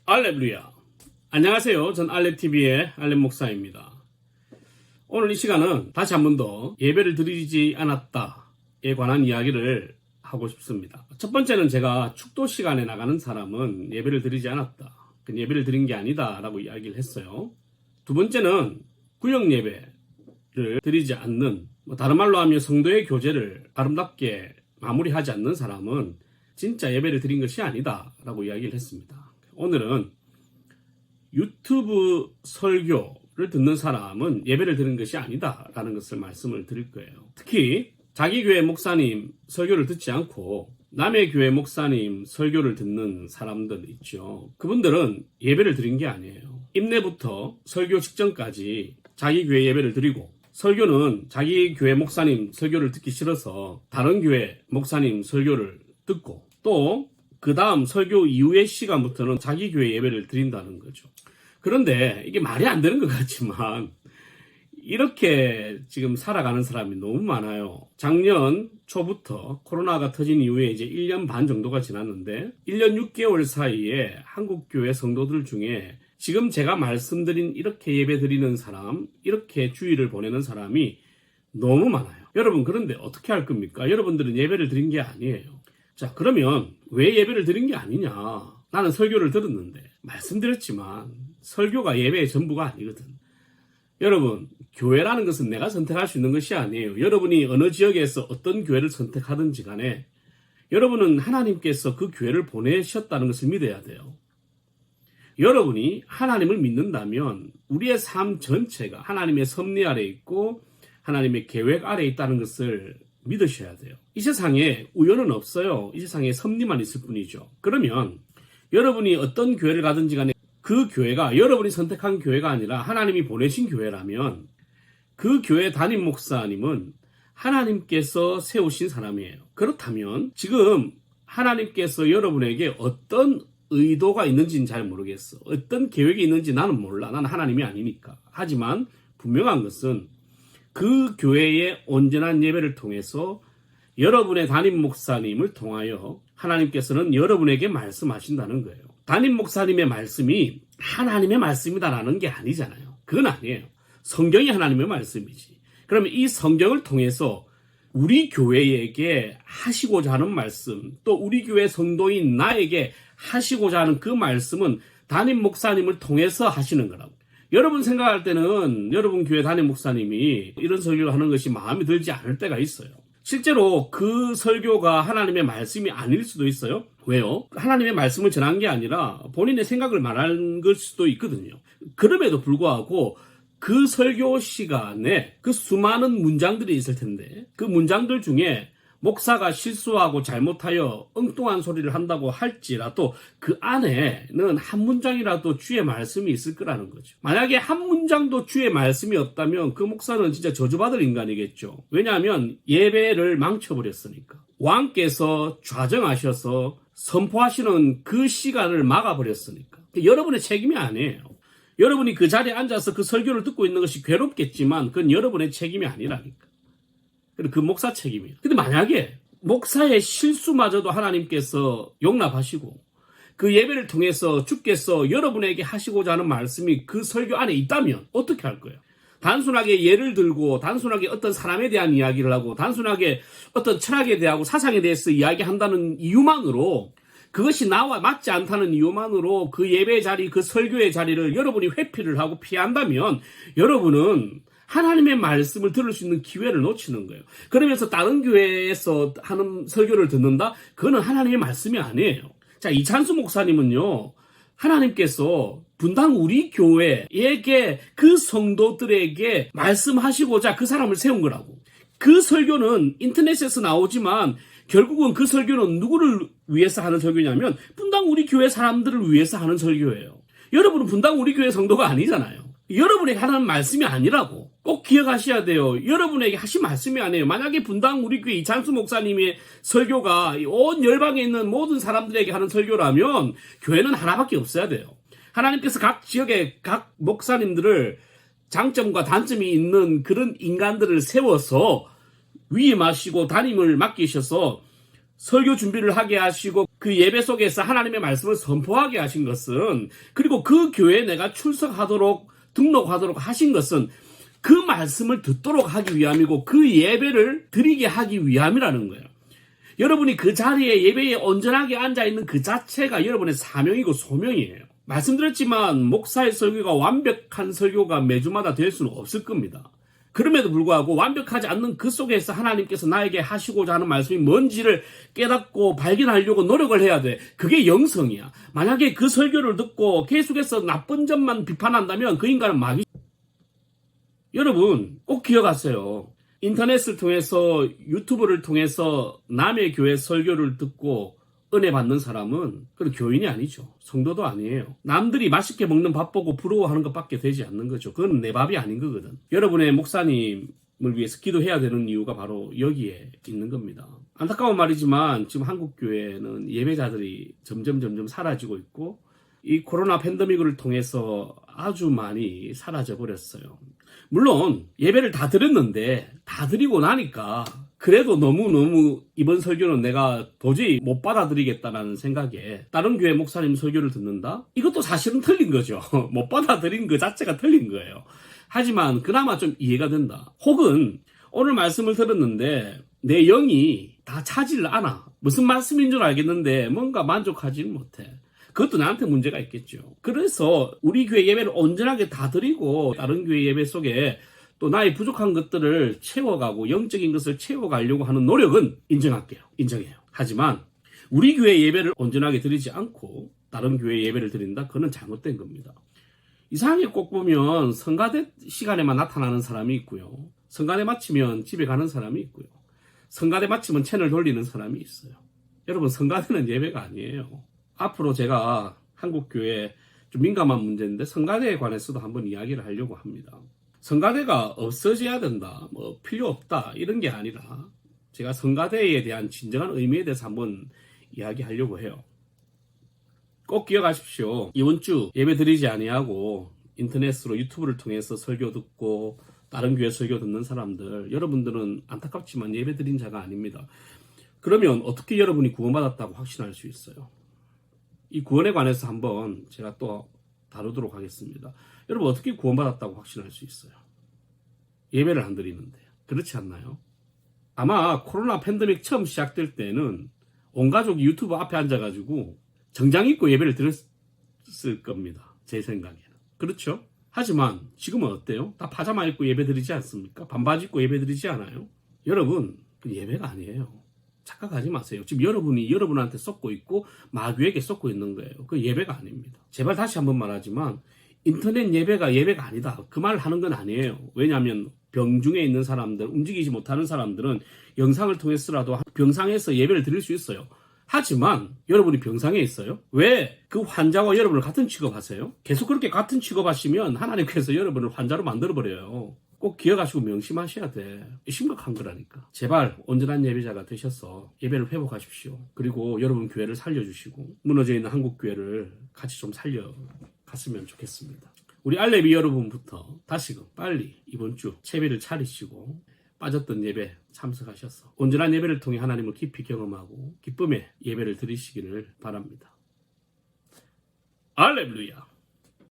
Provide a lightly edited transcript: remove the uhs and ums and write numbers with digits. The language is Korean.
알렐루야. 안녕하세요. 전 알렙TV의 알렙 목사입니다. 오늘 이 시간은 다시 한 번 더 예배를 드리지 않았다에 관한 이야기를 하고 싶습니다. 첫 번째는 제가 축도 시간에 나가는 사람은 예배를 드리지 않았다. 예배를 드린 게 아니다 라고 이야기를 했어요. 두 번째는 구역 예배를 드리지 않는, 다른 말로 하면 성도의 교제를 아름답게 마무리하지 않는 사람은 진짜 예배를 드린 것이 아니다 라고 이야기를 했습니다. 오늘은 유튜브 설교를 듣는 사람은 예배를 드리는 것이 아니다 라는 것을 말씀을 드릴 거예요. 특히 자기 교회 목사님 설교를 듣지 않고 남의 교회 목사님 설교를 듣는 사람들 있죠. 그분들은 예배를 드린 게 아니에요. 입내부터 설교 직전까지 자기 교회 예배를 드리고, 설교는 자기 교회 목사님 설교를 듣기 싫어서 다른 교회 목사님 설교를 듣고, 또 그 다음 설교 이후의 시간부터는 자기 교회 예배를 드린다는 거죠. 그런데 이게 말이 안 되는 것 같지만 이렇게 지금 살아가는 사람이 너무 많아요. 작년 초부터 코로나가 터진 이후에 이제 1년 반 정도가 지났는데 1년 6개월 사이에 한국교회 성도들 중에 지금 제가 말씀드린 이렇게 예배 드리는 사람, 이렇게 주일을 보내는 사람이 너무 많아요. 여러분, 그런데 어떻게 할 겁니까? 여러분들은 예배를 드린 게 아니에요. 자, 그러면 왜 예배를 드린 게 아니냐? 나는 설교를 들었는데, 말씀드렸지만 설교가 예배의 전부가 아니거든. 여러분, 교회라는 것은 내가 선택할 수 있는 것이 아니에요. 여러분이 어느 지역에서 어떤 교회를 선택하든지 간에 여러분은 하나님께서 그 교회를 보내셨다는 것을 믿어야 돼요. 여러분이 하나님을 믿는다면 우리의 삶 전체가 하나님의 섭리 아래 있고 하나님의 계획 아래 있다는 것을 믿으셔야 돼요. 이 세상에 우연은 없어요. 이 세상에 섭리만 있을 뿐이죠. 그러면 여러분이 어떤 교회를 가든지 간에 그 교회가 여러분이 선택한 교회가 아니라 하나님이 보내신 교회라면 그 교회 담임 목사님은 하나님께서 세우신 사람이에요. 그렇다면 지금 하나님께서 여러분에게 어떤 의도가 있는지는 잘 모르겠어. 어떤 계획이 있는지 나는 몰라. 나는 하나님이 아니니까. 하지만 분명한 것은 그 교회의 온전한 예배를 통해서 여러분의 담임 목사님을 통하여 하나님께서는 여러분에게 말씀하신다는 거예요. 담임 목사님의 말씀이 하나님의 말씀이다라는 게 아니잖아요. 그건 아니에요. 성경이 하나님의 말씀이지. 그러면 이 성경을 통해서 우리 교회에게 하시고자 하는 말씀, 또 우리 교회 성도인 나에게 하시고자 하는 그 말씀은 담임 목사님을 통해서 하시는 거라고. 여러분 생각할 때는 여러분 교회 담임 목사님이 이런 설교를 하는 것이 마음에 들지 않을 때가 있어요. 실제로 그 설교가 하나님의 말씀이 아닐 수도 있어요. 왜요? 하나님의 말씀을 전한 게 아니라 본인의 생각을 말한 걸 수도 있거든요. 그럼에도 불구하고 그 설교 시간에 그 수많은 문장들이 있을 텐데 그 문장들 중에 목사가 실수하고 잘못하여 엉뚱한 소리를 한다고 할지라도 그 안에는 한 문장이라도 주의 말씀이 있을 거라는 거죠. 만약에 한 문장도 주의 말씀이 없다면 그 목사는 진짜 저주받을 인간이겠죠. 왜냐하면 예배를 망쳐버렸으니까. 왕께서 좌정하셔서 선포하시는 그 시간을 막아버렸으니까. 여러분의 책임이 아니에요. 여러분이 그 자리에 앉아서 그 설교를 듣고 있는 것이 괴롭겠지만 그건 여러분의 책임이 아니라니까. 그 목사 책임이에요. 근데 만약에 목사의 실수마저도 하나님께서 용납하시고 그 예배를 통해서 주께서 여러분에게 하시고자 하는 말씀이 그 설교 안에 있다면 어떻게 할 거예요? 단순하게 예를 들고 단순하게 어떤 사람에 대한 이야기를 하고 단순하게 어떤 철학에 대하고 사상에 대해서 이야기한다는 이유만으로, 그것이 나와 맞지 않다는 이유만으로 그 예배 자리, 그 설교의 자리를 여러분이 회피를 하고 피한다면 여러분은 하나님의 말씀을 들을 수 있는 기회를 놓치는 거예요. 그러면서 다른 교회에서 하는 설교를 듣는다? 그거는 하나님의 말씀이 아니에요. 자, 이찬수 목사님은요, 하나님께서 분당 우리 교회에게 그 성도들에게 말씀하시고자 그 사람을 세운 거라고. 그 설교는 인터넷에서 나오지만 결국은 그 설교는 누구를 위해서 하는 설교냐면 분당 우리 교회 사람들을 위해서 하는 설교예요. 여러분은 분당 우리 교회 성도가 아니잖아요. 여러분에게 하는 말씀이 아니라고 꼭 기억하셔야 돼요. 여러분에게 하신 말씀이 아니에요. 만약에 분당 우리 교회 이찬수 목사님의 설교가 온 열방에 있는 모든 사람들에게 하는 설교라면 교회는 하나밖에 없어야 돼요. 하나님께서 각 지역의 각 목사님들을 장점과 단점이 있는 그런 인간들을 세워서 위임하시고 담임을 맡기셔서 설교 준비를 하게 하시고 그 예배 속에서 하나님의 말씀을 선포하게 하신 것은, 그리고 그 교회에 내가 출석하도록 등록하도록 하신 것은 그 말씀을 듣도록 하기 위함이고 그 예배를 드리게 하기 위함이라는 거예요. 여러분이 그 자리에 예배에 온전하게 앉아있는 그 자체가 여러분의 사명이고 소명이에요. 말씀드렸지만 목사의 설교가 완벽한 설교가 매주마다 될 수는 없을 겁니다. 그럼에도 불구하고 완벽하지 않는 그 속에서 하나님께서 나에게 하시고자 하는 말씀이 뭔지를 깨닫고 발견하려고 노력을 해야 돼. 그게 영성이야. 만약에 그 설교를 듣고 계속해서 나쁜 점만 비판한다면 그 인간은 마귀. 여러분 꼭 기억하세요. 인터넷을 통해서, 유튜브를 통해서 남의 교회 설교를 듣고 은혜 받는 사람은 그런 교인이 아니죠. 성도도 아니에요. 남들이 맛있게 먹는 밥 보고 부러워하는 것밖에 되지 않는 거죠. 그건 내 밥이 아닌 거거든. 여러분의 목사님을 위해서 기도해야 되는 이유가 바로 여기에 있는 겁니다. 안타까운 말이지만 지금 한국 교회는 예배자들이 점점 사라지고 있고 이 코로나 팬데믹을 통해서 아주 많이 사라져 버렸어요. 물론 예배를 다 드렸는데 다 드리고 나니까 그래도 너무 이번 설교는 내가 도저히 못 받아들이겠다라는 생각에 다른 교회 목사님 설교를 듣는다? 이것도 사실은 틀린 거죠. 못 받아들인 그 자체가 틀린 거예요. 하지만 그나마 좀 이해가 된다. 혹은 오늘 말씀을 들었는데 내 영이 다 차지를 않아. 무슨 말씀인 줄 알겠는데 뭔가 만족하지는 못해. 그것도 나한테 문제가 있겠죠. 그래서 우리 교회 예배를 온전하게 다 드리고 다른 교회 예배 속에 또 나의 부족한 것들을 채워가고 영적인 것을 채워가려고 하는 노력은 인정할게요. 인정해요. 하지만 우리 교회 예배를 온전하게 드리지 않고 다른 교회 예배를 드린다? 그건 잘못된 겁니다. 이상하게 꼭 보면 성가대 시간에만 나타나는 사람이 있고요. 성가대 마치면 집에 가는 사람이 있고요. 성가대 마치면 채널 돌리는 사람이 있어요. 여러분 성가대는 예배가 아니에요. 앞으로 제가 한국교회 좀 민감한 문제인데 성가대에 관해서도 한번 이야기를 하려고 합니다. 성가대가 없어져야 된다, 뭐 필요 없다 이런 게 아니라 제가 성가대에 대한 진정한 의미에 대해서 한번 이야기하려고 해요. 꼭 기억하십시오. 이번 주 예배 드리지 아니하고 인터넷으로 유튜브를 통해서 설교 듣고 다른 교회 설교 듣는 사람들, 여러분들은 안타깝지만 예배 드린 자가 아닙니다. 그러면 어떻게 여러분이 구원받았다고 확신할 수 있어요? 이 구원에 관해서 한번 제가 또 다루도록 하겠습니다. 여러분 어떻게 구원받았다고 확신할 수 있어요? 예배를 안 드리는데. 그렇지 않나요? 아마 코로나 팬데믹 처음 시작될 때는 온 가족이 유튜브 앞에 앉아가지고 정장 입고 예배를 드렸을 겁니다. 제 생각에는. 그렇죠? 하지만 지금은 어때요? 다 파자마 입고 예배 드리지 않습니까? 반바지 입고 예배 드리지 않아요? 여러분, 그 예배가 아니에요. 착각하지 마세요. 지금 여러분이 여러분한테 쏟고 있고 마귀에게 쏟고 있는 거예요. 그 예배가 아닙니다. 제발 다시 한번 말하지만 인터넷 예배가 예배가 아니다. 그 말을 하는 건 아니에요. 왜냐하면 병중에 있는 사람들, 움직이지 못하는 사람들은 영상을 통해서라도 병상에서 예배를 드릴 수 있어요. 하지만 여러분이 병상에 있어요? 왜 그 환자와 여러분을 같은 취급하세요? 계속 그렇게 같은 취급하시면 하나님께서 여러분을 환자로 만들어버려요. 꼭 기억하시고 명심하셔야 돼. 심각한 거라니까. 제발 온전한 예배자가 되셔서 예배를 회복하십시오. 그리고 여러분 교회를 살려주시고 무너져 있는 한국 교회를 같이 좀 살려갔으면 좋겠습니다. 우리 알레비 여러분부터 다시금 빨리 이번 주 채비를 차리시고 빠졌던 예배 참석하셔서 온전한 예배를 통해 하나님을 깊이 경험하고 기쁨의 예배를 드리시기를 바랍니다. 할렐루야.